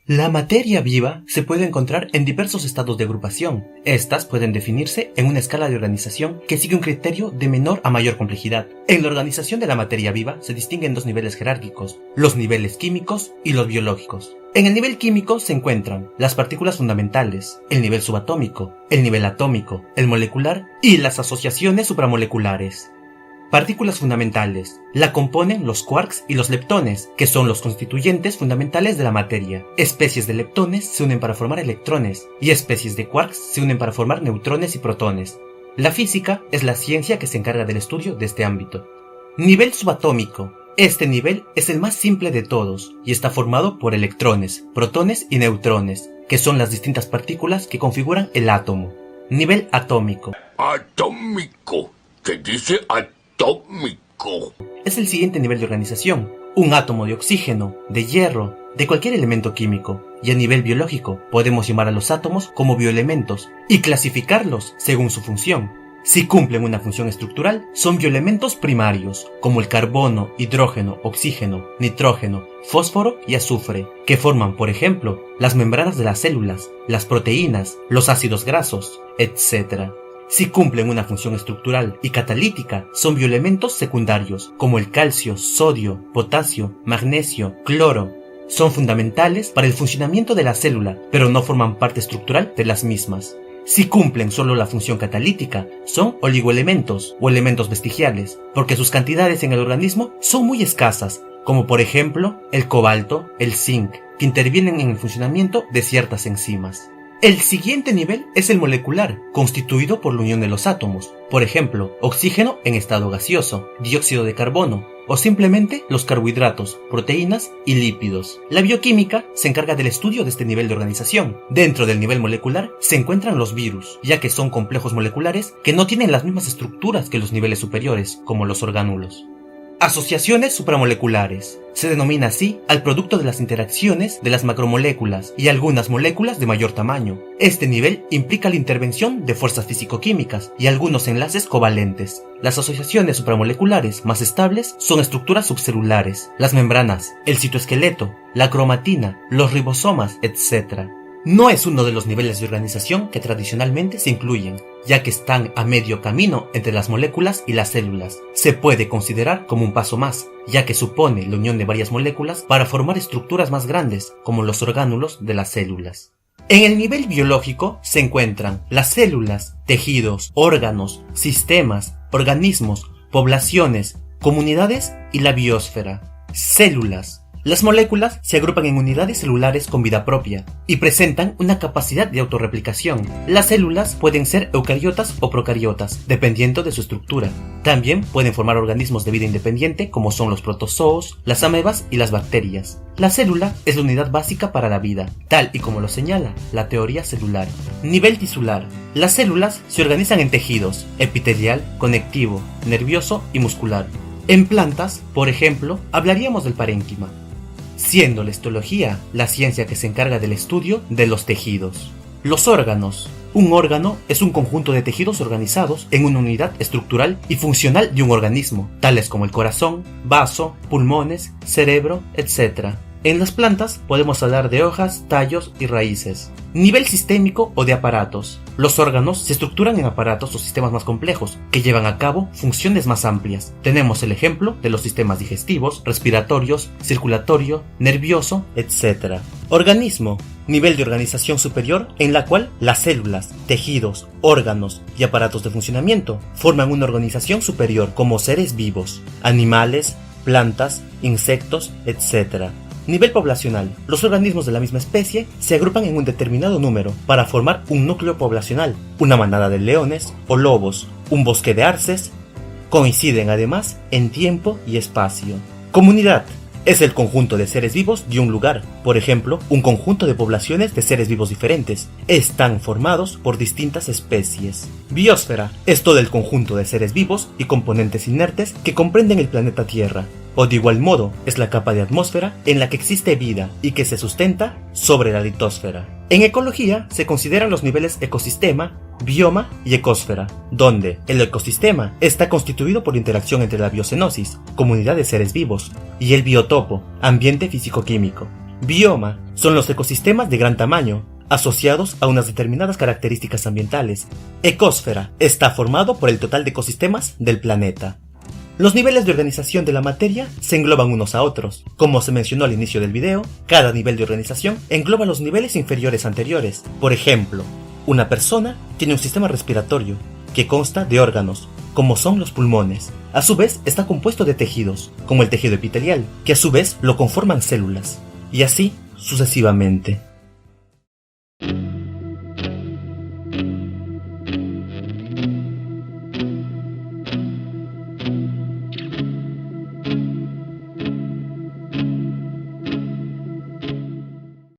La materia viva se puede encontrar en diversos estados de agrupación. Estas pueden definirse en una escala de organización que sigue un criterio de menor a mayor complejidad. En la organización de la materia viva se distinguen dos niveles jerárquicos, los niveles químicos y los biológicos. En el nivel químico se encuentran las partículas fundamentales, el nivel subatómico, el nivel atómico, el molecular y las asociaciones supramoleculares. Partículas fundamentales. La componen los quarks y los leptones, que son los constituyentes fundamentales de la materia. Especies de leptones se unen para formar electrones, y especies de quarks se unen para formar neutrones y protones. La física es la ciencia que se encarga del estudio de este ámbito. Nivel subatómico. Este nivel es el más simple de todos, y está formado por electrones, protones y neutrones, que son las distintas partículas que configuran el átomo. Nivel atómico. Atómico. ¿Qué dice atómico? Es el siguiente nivel de organización, un átomo de oxígeno, de hierro, de cualquier elemento químico, y a nivel biológico podemos llamar a los átomos como bioelementos y clasificarlos según su función. Si cumplen una función estructural, son bioelementos primarios, como el carbono, hidrógeno, oxígeno, nitrógeno, fósforo y azufre, que forman, por ejemplo, las membranas de las células, las proteínas, los ácidos grasos, etc. Si cumplen una función estructural y catalítica, son bioelementos secundarios, como el calcio, sodio, potasio, magnesio, cloro. Son fundamentales para el funcionamiento de la célula, pero no forman parte estructural de las mismas. Si cumplen solo la función catalítica, son oligoelementos o elementos vestigiales, porque sus cantidades en el organismo son muy escasas, como por ejemplo el cobalto, el zinc, que intervienen en el funcionamiento de ciertas enzimas. El siguiente nivel es el molecular, constituido por la unión de los átomos, por ejemplo, oxígeno en estado gaseoso, dióxido de carbono, o simplemente los carbohidratos, proteínas y lípidos. La bioquímica se encarga del estudio de este nivel de organización. Dentro del nivel molecular se encuentran los virus, ya que son complejos moleculares que no tienen las mismas estructuras que los niveles superiores, como los orgánulos. Asociaciones supramoleculares. Se denomina así al producto de las interacciones de las macromoléculas y algunas moléculas de mayor tamaño. Este nivel implica la intervención de fuerzas físico-químicas y algunos enlaces covalentes. Las asociaciones supramoleculares más estables son estructuras subcelulares, las membranas, el citoesqueleto, la cromatina, los ribosomas, etc. No es uno de los niveles de organización que tradicionalmente se incluyen, ya que están a medio camino entre las moléculas y las células. Se puede considerar como un paso más, ya que supone la unión de varias moléculas para formar estructuras más grandes, como los orgánulos de las células. En el nivel biológico se encuentran las células, tejidos, órganos, sistemas, organismos, poblaciones, comunidades y la biosfera. Células. Las moléculas se agrupan en unidades celulares con vida propia y presentan una capacidad de autorreplicación. Las células pueden ser eucariotas o procariotas, dependiendo de su estructura. También pueden formar organismos de vida independiente como son los protozoos, las amebas y las bacterias. La célula es la unidad básica para la vida, tal y como lo señala la teoría celular. Nivel tisular. Las células se organizan en tejidos, epitelial, conectivo, nervioso y muscular. En plantas, por ejemplo, hablaríamos del parénquima, siendo la histología la ciencia que se encarga del estudio de los tejidos. Los órganos. Un órgano es un conjunto de tejidos organizados en una unidad estructural y funcional de un organismo, tales como el corazón, vaso, pulmones, cerebro, etc. En las plantas podemos hablar de hojas, tallos y raíces. Nivel sistémico o de aparatos. Los órganos se estructuran en aparatos o sistemas más complejos, que llevan a cabo funciones más amplias. Tenemos el ejemplo de los sistemas digestivos, respiratorios, circulatorio, nervioso, etc. Organismo. Nivel de organización superior en la cual las células, tejidos, órganos y aparatos de funcionamiento forman una organización superior como seres vivos, animales, plantas, insectos, etc. Nivel poblacional. Los organismos de la misma especie se agrupan en un determinado número para formar un núcleo poblacional, una manada de leones o lobos, un bosque de arces. Coinciden además en tiempo y espacio. Comunidad. Es el conjunto de seres vivos de un lugar, por ejemplo, un conjunto de poblaciones de seres vivos diferentes. Están formados por distintas especies. Biosfera es todo el conjunto de seres vivos y componentes inertes que comprenden el planeta Tierra. O de igual modo, es la capa de atmósfera en la que existe vida y que se sustenta sobre la litosfera. En ecología se consideran los niveles ecosistema, bioma y ecosfera, donde el ecosistema está constituido por interacción entre la biocenosis, comunidad de seres vivos, y el biotopo, ambiente físico-químico. Bioma son los ecosistemas de gran tamaño, asociados a unas determinadas características ambientales. Ecosfera está formado por el total de ecosistemas del planeta. Los niveles de organización de la materia se engloban unos a otros. Como se mencionó al inicio del video, cada nivel de organización engloba los niveles inferiores anteriores. Por ejemplo, una persona tiene un sistema respiratorio que consta de órganos, como son los pulmones. A su vez está compuesto de tejidos, como el tejido epitelial, que a su vez lo conforman células, y así sucesivamente.